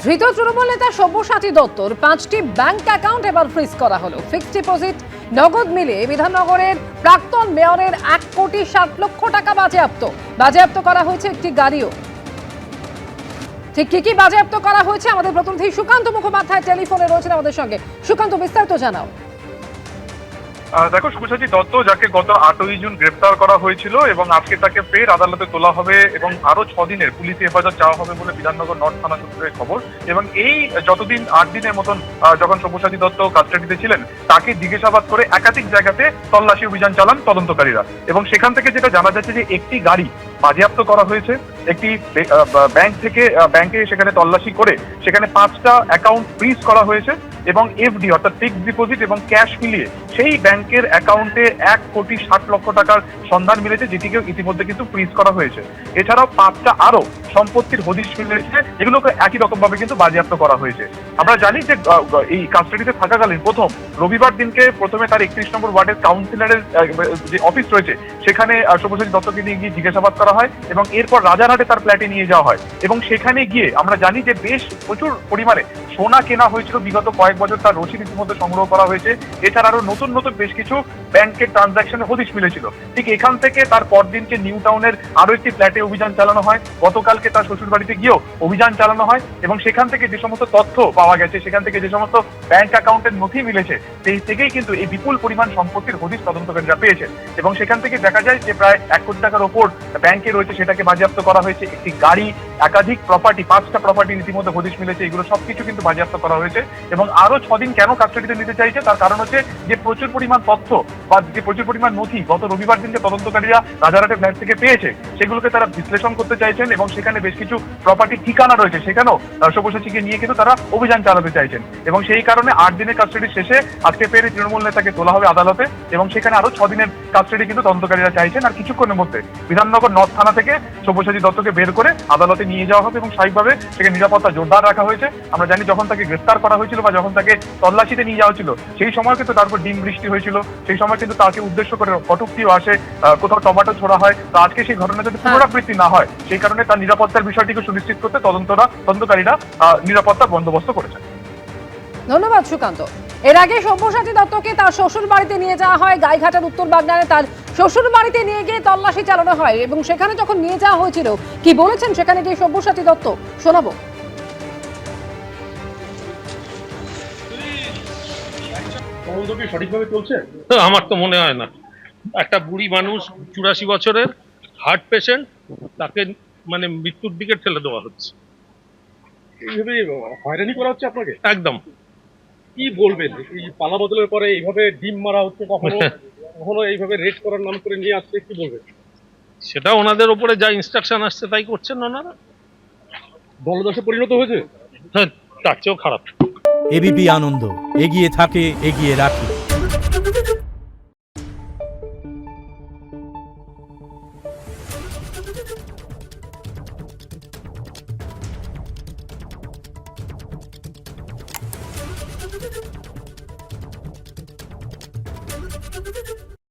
ধৃত তৃণমূল নেতা সব্যসাচী দত্তর 5টি ব্যাংক অ্যাকাউন্ট এবার ফ্রিজ করা হলো। ফিক্সড ডিপোজিট নগদ মিলে বিধাননগরের প্রাক্তন মেয়রের 1,60,00,000 টাকা বাজেয়াপ্ত করা হয়েছে একটি গাড়িও। ঠিক কি বাজেয়াপ্ত করা হয়েছে আমাদের প্রতিনিধি সুকান্ত মুখোপাধ্যায় টেলিফোনে রয়েছেন আমাদের সঙ্গে। সুকান্ত, বিস্তারিত জানাও। দেখো, সব্যসাচী দত্ত যাকে গত 8ই জুন গ্রেপ্তার করা হয়েছিল এবং আজকে তাকে ফের আদালতে তোলা হবে এবং আরো 6 দিনের পুলিশি হেফাজত চাওয়া হবে বলে বিধাননগর নর্থ থানা সূত্রে খবর। এবং এই যতদিন 8 দিনের মতন যখন সব্যসাচী দত্ত কাস্টাডিতে ছিলেন তাকে জিজ্ঞাসাবাদ করে একাধিক জায়গাতে তল্লাশি অভিযান চালান তদন্তকারীরা। এবং সেখান থেকে যেটা জানা যাচ্ছে যে একটি গাড়ি বাজেয়াপ্ত করা হয়েছে, একটি ব্যাংকে সেখানে তল্লাশি করে সেখানে 5টা অ্যাকাউন্ট ফ্রিজ করা হয়েছে এবং এফডি অর্থাৎ ফিক্সড ডিপোজিট এবং ক্যাশ মিলিয়ে সেই ব্যাংকের অ্যাকাউন্টে 1,60,00,000 টাকার সন্ধান মিলেছে, যেটিকে ইতিমধ্যে কিন্তু ফ্রিজ করা হয়েছে। এছাড়াও 5টা আরো সম্পত্তির হদিশ মিলেছে, এগুলোকে একই রকম ভাবে কিন্তু বাজেয়াপ্ত করা হয়েছে। আমরা জানি যে এই কাস্টাডিতে থাকাকালীন রবিবার দিনকে প্রথমে তার 31 নম্বর ওয়ার্ডের কাউন্সিলরের যে অফিস রয়েছে সেখানে সব্যসাচী দত্তকে নিয়ে গিয়ে জিজ্ঞাসাবাদ করা হয় এবং এরপর রাজারহাটে তার ফ্ল্যাটে নিয়ে যাওয়া হয়। এবং সেখানে গিয়ে আমরা জানি যে বেশ প্রচুর পরিমাণে সোনা কেনা হয়েছিল, বিগত কয়েক বছর তার রসিদ ইতিমধ্যে সংগ্রহ করা হয়েছে। এছাড়া আরো নতুন বেশ কিছু ব্যাংকের ট্রানজাকশনের হদিশ মিলেছিল। ঠিক এখান থেকে তার পরদিনকে নিউ টাউনের আরো একটি ফ্ল্যাটে অভিযান চালানো হয়, গতকালকে তার শ্বশুর বাড়িতে গিয়েও অভিযান চালানো হয় এবং সেখান থেকে যে সমস্ত তথ্য পাওয়া গেছে, সেখান থেকে যে সমস্ত ব্যাংক অ্যাকাউন্টের নথি মিলেছে, সেই থেকেই কিন্তু এই বিপুল পরিমাণ সম্পত্তির হদিশ তদন্তকারীরা পেয়েছে। এবং সেখান থেকে দেখা যায় যে প্রায় 1 কোটি টাকার ওপর ব্যাংকে রয়েছে, সেটাকে বাজেয়াপ্ত করা হয়েছে। একটি গাড়ি, একাধিক প্রপার্টি, 5টা প্রপার্টি ইতিমধ্যে হদিশ মিলেছে, এগুলো সবকিছু কিন্তু বাজেয়াপ্ত করা হয়েছে। এবং আরো 6 দিন কেন কাস্টাডিতে নিতে চাইছে তার কারণ হচ্ছে যে প্রচুর পরিমাণ তথ্য বা যে প্রচুর পরিমাণ নথি গত রবিবার দিনকে তদন্তকারীরা রাজারহাটে ফ্ল্যাট থেকে পেয়েছে, সেগুলোকে তারা বিশ্লেষণ করতে চাইছেন এবং সেখানে বেশ কিছু প্রপার্টি ঠিকানা রয়েছে, সেখানেও সব্যসাচীকে নিয়ে কিন্তু তারা অভিযান চালাতে চাইছেন। এবং সেই কারণে 8 দিনের কাস্টাডি শেষে আজকে ফের তৃণমূল নেতাকে তোলা হবে আদালতে এবং সেখানে আরো 6 দিনের কাস্টাডি কিন্তু তদন্তকারীরা চাইছেন। আর কিছুক্ষণের মধ্যে বিধাননগর নর্থ থানা থেকে সব্যসাচী দত্তকে বের করে আদালতে নিয়ে যাওয়া হবে এবং স্বাভাবিকভাবে সেখানে নিরাপত্তা জোরদার রাখা হয়েছে। আমরা জানি যখন তাকে গ্রেফতার করা হয়েছিল বা যখন তাকে তল্লাশিতে নিয়ে যাওয়া ছিল, সেই সময় কিন্তু তার উপর ডিম বৃষ্টি হয়েছিল, সেই সময় কিন্তু তাকে উদ্দেশ্য করে কটূক্তিও আসে, কোথাও টমেটো ছোড়া হয়। তো আজকে সেই ঘটনা যদি পুনরাবৃত্তি না হয়, সেই কারণে তার নিরাপত্তার বিষয়টিকে সুনিশ্চিত করতে তদন্তকারীরা নিরাপত্তার বন্দোবস্ত করেছেন। ধন্যবাদ সুকান্ত। এর আগে সব্যসাচী দত্তকে তার শ্বশুর বাড়িতে নিয়ে যাওয়া হয়, গাইঘাটার উত্তর বাগনানে তার শ্বশুর বাড়িতে নিয়ে গিয়ে তল্লাশি চালানো হয় এবং সেখানে যখন নিয়ে যাওয়া হয়েছিল কি বলেছেন সেখানে গিয়ে সব্যসাচী দত্ত, শোনাবো। সঠিকভাবে চলছে আমার তো মনে হয় না। একটা বুড়ি মানুষ, 84 বছরের, হার্ট পেশেন্ট, তাকে মানে মৃত্যুর দিকে ঠেলে দেওয়া হচ্ছে। এইভাবে হয়রানি করা হচ্ছে আপনাকে? একদম। কি বলবেন, এই পালা বদলের পরে এইভাবে ডিম মারা হচ্ছে, কখনো কখনো এইভাবে রেড করার নাম করে নিয়ে আসছে, কি বলবেন? সেটা ওনাদের উপরে যা ইনস্ট্রাকশন আসছে তাই করছেন ওনারা। দলদাসে পরিণত হয়েছে। হ্যাঁ, তার চেয়েও খারাপ। এবিপি আনন্দ এগিয়ে থাকে, এগিয়ে রাখে।